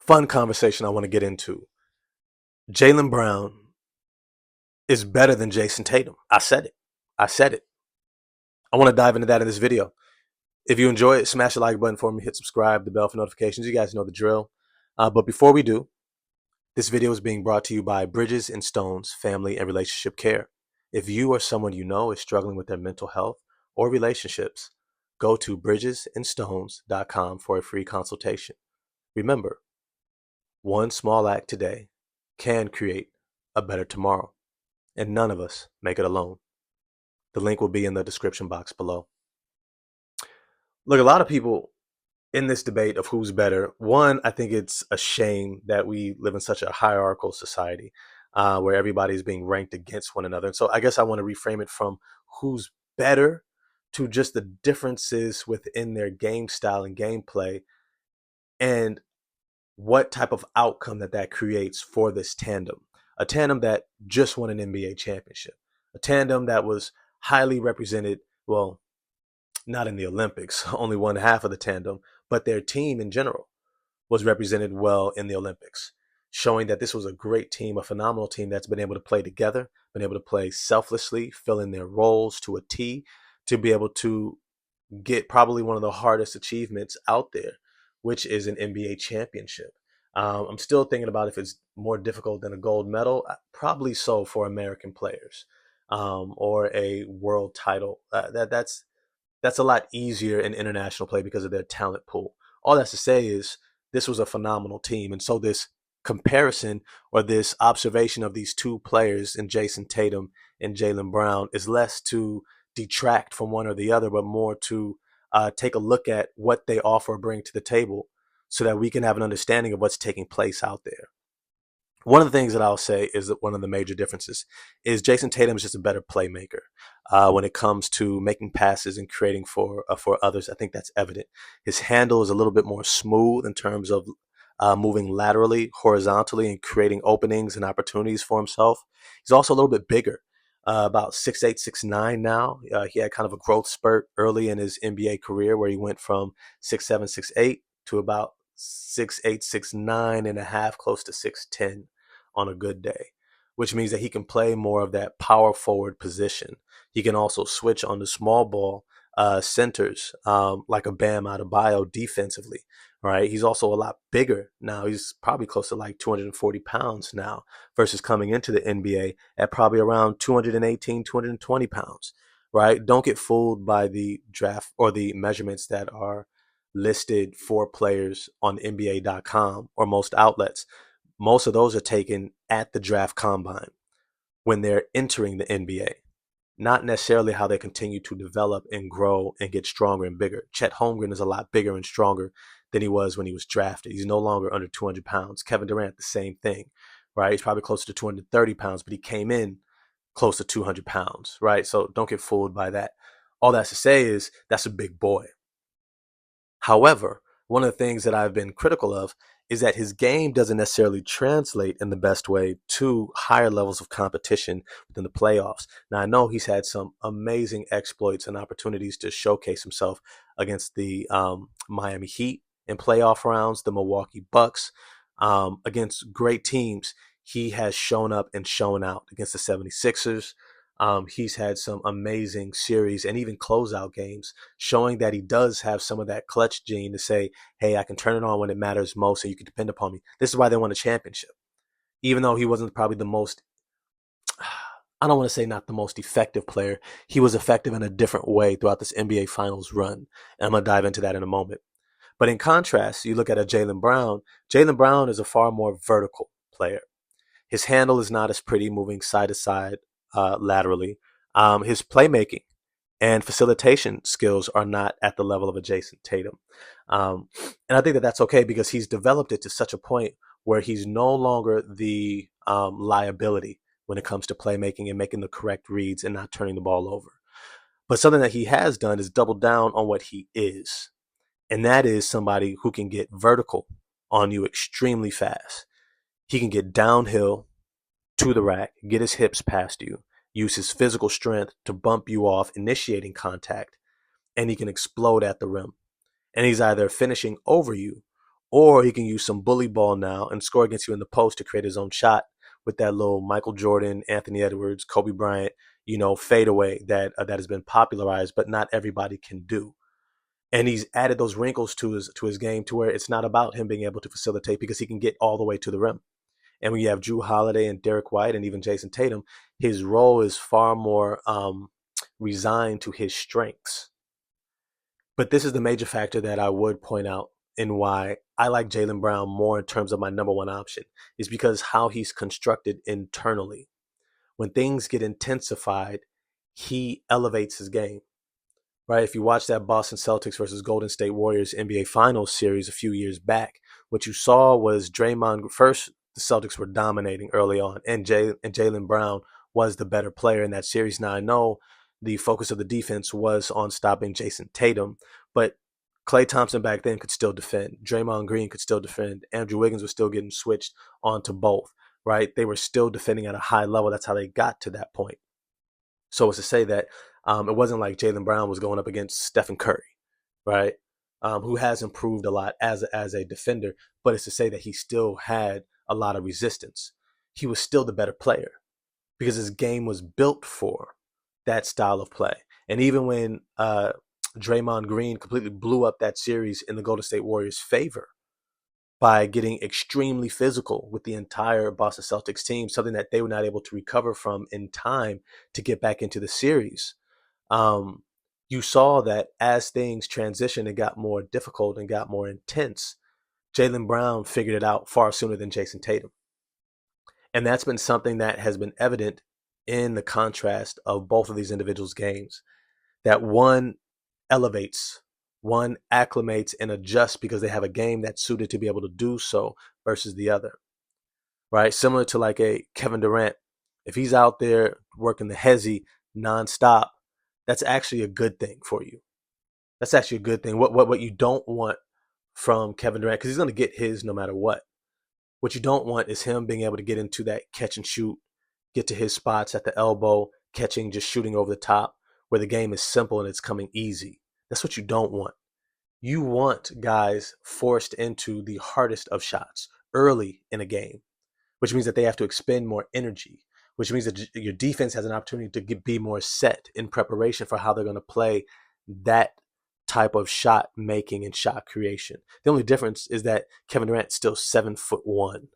Fun conversation I want to get into. Jaylen Brown is better than Jayson Tatum. I said it. I said it. I want to dive into that in this video. If you enjoy it, smash the like button for me, hit subscribe, the bell for notifications. You guys know the drill. But before we do, this video is being brought to you by Bridges and Stones Family and Relationship Care. If you or someone you know is struggling with their mental health or relationships, go to bridgesandstones.com for a free consultation. Remember, one small act today can create a better tomorrow, and none of us make it alone. The link will be in the description box below. Look, a lot of people in this debate of who's better, one, I think it's a shame that we live in such a hierarchical society where everybody's being ranked against one another. And so I guess I want to reframe it from who's better to just the differences within their game style and gameplay and what type of outcome that creates for this tandem. A tandem that just won an NBA championship, a tandem that was highly represented, well, not in the Olympics, only one half of the tandem, but their team in general was represented well in the Olympics, showing that this was a great team, a phenomenal team that's been able to play together, been able to play selflessly, fill in their roles to a T, to be able to get probably one of the hardest achievements out there, which is an NBA championship. I'm still thinking about if it's more difficult than a gold medal. Probably so for American players, or a world title. That's a lot easier in international play because of their talent pool. All that's to say is this was a phenomenal team, and so this comparison or this observation of these two players in Jayson Tatum and Jaylen Brown is less to detract from one or the other, but more to take a look at what they offer or bring to the table so that we can have an understanding of what's taking place out there. One of the things that I'll say is that one of the major differences is Jayson Tatum is just a better playmaker when it comes to making passes and creating for others. I think that's evident. His handle is a little bit more smooth in terms of moving laterally, horizontally, and creating openings and opportunities for himself. He's also a little bit bigger, about 6'8", 6'9" now. He had kind of a growth spurt early in his NBA career where he went from 6'7", 6'8" to about 6'8", 6'9" and a half, close to 6'10" on a good day, which means that he can play more of that power forward position. He can also switch on the small ball centers, like a Bam Adebayo defensively, right? He's also a lot bigger now. He's probably close to like 240 pounds now versus coming into the NBA at probably around 218, 220 pounds, right? Don't get fooled by the draft or the measurements that are listed for players on NBA.com or most outlets. Most of those are taken at the draft combine when they're entering the NBA, not necessarily how they continue to develop and grow and get stronger and bigger. Chet Holmgren is a lot bigger and stronger than he was when he was drafted. He's no longer under 200 pounds. Kevin Durant, the same thing, right? He's probably closer to 230 pounds, but he came in close to 200 pounds, right? So don't get fooled by that. All that's to say is that's a big boy. However, one of the things that I've been critical of is that his game doesn't necessarily translate in the best way to higher levels of competition within the playoffs. Now, I know he's had some amazing exploits and opportunities to showcase himself against the Miami Heat in playoff rounds, the Milwaukee Bucks, against great teams. He has shown up and shown out against the 76ers. He's had some amazing series and even closeout games showing that he does have some of that clutch gene to say, hey, I can turn it on when it matters most so you can depend upon me. This is why they won a championship. Even though he wasn't probably the most, I don't want to say not the most effective player, he was effective in a different way throughout this NBA Finals run. And I'm going to dive into that in a moment. But in contrast, you look at a Jaylen Brown. Jaylen Brown is a far more vertical player. His handle is not as pretty, moving side to side laterally. His playmaking and facilitation skills are not at the level of a Jayson Tatum. And I think that that's okay because he's developed it to such a point where he's no longer the liability when it comes to playmaking and making the correct reads and not turning the ball over. But something that he has done is double down on what he is. And that is somebody who can get vertical on you extremely fast. He can get downhill to the rack, get his hips past you, use his physical strength to bump you off, initiating contact, and he can explode at the rim. And he's either finishing over you or he can use some bully ball now and score against you in the post to create his own shot with that little Michael Jordan, Anthony Edwards, Kobe Bryant, fadeaway that has been popularized, but not everybody can do. And he's added those wrinkles to his game to where it's not about him being able to facilitate because he can get all the way to the rim. And when you have Drew Holiday and Derek White and even Jayson Tatum, his role is far more resigned to his strengths. But this is the major factor that I would point out in why I like Jaylen Brown more in terms of my number one option is because how he's constructed internally. When things get intensified, he elevates his game. Right? If you watch that Boston Celtics versus Golden State Warriors NBA Finals series a few years back, what you saw was Draymond first. The Celtics were dominating early on, and Jaylen Brown was the better player in that series. Now I know the focus of the defense was on stopping Jayson Tatum, but Klay Thompson back then could still defend. Draymond Green could still defend. Andrew Wiggins was still getting switched onto both. Right? They were still defending at a high level. That's how they got to that point. So it's to say that it wasn't like Jaylen Brown was going up against Stephen Curry, right? Who has improved a lot as a defender, but it's to say that he still had a lot of resistance. He was still the better player because his game was built for that style of play. And even when Draymond Green completely blew up that series in the Golden State Warriors' favor by getting extremely physical with the entire Boston Celtics team, something that they were not able to recover from in time to get back into the series. You saw that as things transitioned and got more difficult and got more intense, Jaylen Brown figured it out far sooner than Jayson Tatum. And that's been something that has been evident in the contrast of both of these individuals' games. That one elevates, one acclimates and adjusts because they have a game that's suited to be able to do so versus the other. Right? Similar to like a Kevin Durant. If he's out there working the hezzy nonstop, that's actually a good thing for you. That's actually a good thing. What you don't want from Kevin Durant, because he's going to get his no matter what. What you don't want is him being able to get into that catch and shoot, get to his spots at the elbow, catching, just shooting over the top, where the game is simple and it's coming easy. That's what you don't want. You want guys forced into the hardest of shots early in a game, which means that they have to expend more energy, which means that your defense has an opportunity to be more set in preparation for how they're going to play that type of shot making and shot creation. The only difference is that Kevin Durant's still 7'1",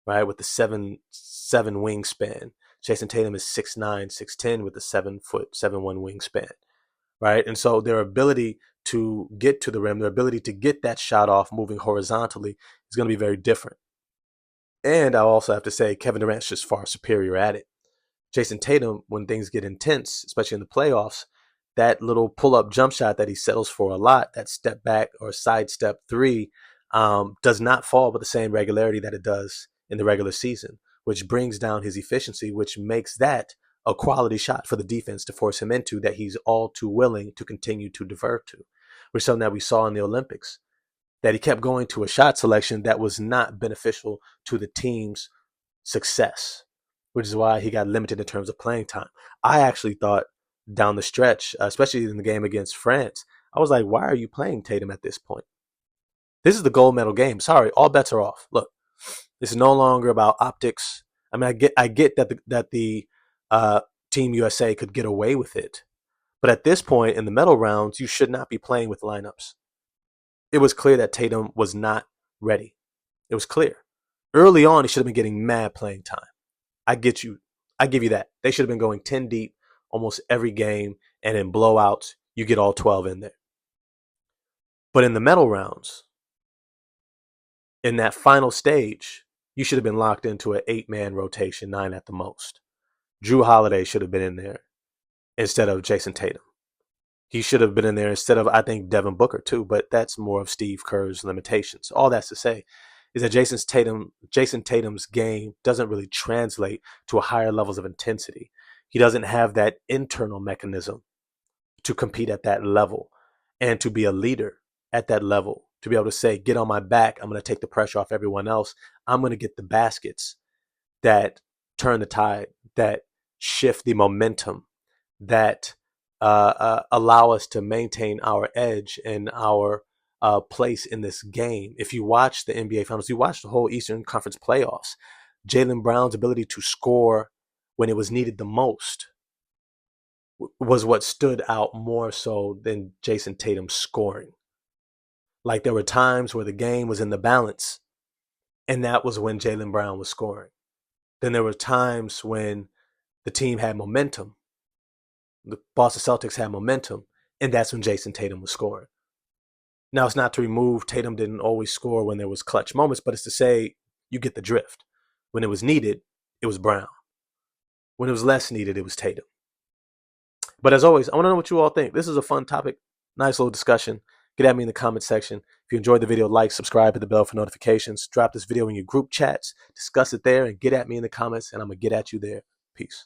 right, with the 7'7" wingspan. Jayson Tatum is 6'9", 6'10" with the 7'1" wingspan, right? And so their ability to get to the rim, their ability to get that shot off moving horizontally is going to be very different. And I also have to say Kevin Durant's just far superior at it. Jayson Tatum, when things get intense, especially in the playoffs, that little pull-up jump shot that he settles for a lot, that step back or sidestep three, does not fall with the same regularity that it does in the regular season, which brings down his efficiency, which makes that a quality shot for the defense to force him into that he's all too willing to continue to divert to, which is something that we saw in the Olympics, that he kept going to a shot selection that was not beneficial to the team's success, which is why he got limited in terms of playing time. I actually thought down the stretch, especially in the game against France, I was like, why are you playing Tatum at this point? This is the gold medal game. Sorry, all bets are off. Look, this is no longer about optics. I mean, I get that the Team USA could get away with it, but at this point in the medal rounds, you should not be playing with lineups. It was clear that Tatum was not ready. It was clear. Early on, he should have been getting mad playing time. I get you. I give you that. They should have been going 10 deep almost every game, and in blowouts, you get all 12 in there. But in the medal rounds, in that final stage, you should have been locked into an 8-man rotation, 9 at the most. Drew Holiday should have been in there instead of Jayson Tatum. He should have been in there instead of, I think, Devin Booker too, but that's more of Steve Kerr's limitations. All that's to say is that Jayson Tatum's game doesn't really translate to a higher levels of intensity. He doesn't have that internal mechanism to compete at that level and to be a leader at that level, to be able to say, get on my back, I'm going to take the pressure off everyone else. I'm going to get the baskets that turn the tide, that shift the momentum, that allow us to maintain our edge and our place in this game. If you watch the NBA Finals, you watch the whole Eastern Conference playoffs, Jaylen Brown's ability to score when it was needed the most was what stood out more so than Jayson Tatum scoring. Like there were times where the game was in the balance, and that was when Jaylen Brown was scoring. Then there were times when the team had momentum, the Boston Celtics had momentum, and that's when Jayson Tatum was scoring. Now, it's not to remove Tatum didn't always score when there was clutch moments, but it's to say you get the drift. When it was needed, it was Brown. When it was less needed, it was Tatum. But as always, I want to know what you all think. This is a fun topic, nice little discussion. Get at me in the comment section. If you enjoyed the video, like, subscribe, hit the bell for notifications. Drop this video in your group chats. Discuss it there and get at me in the comments, and I'm going to get at you there. Peace.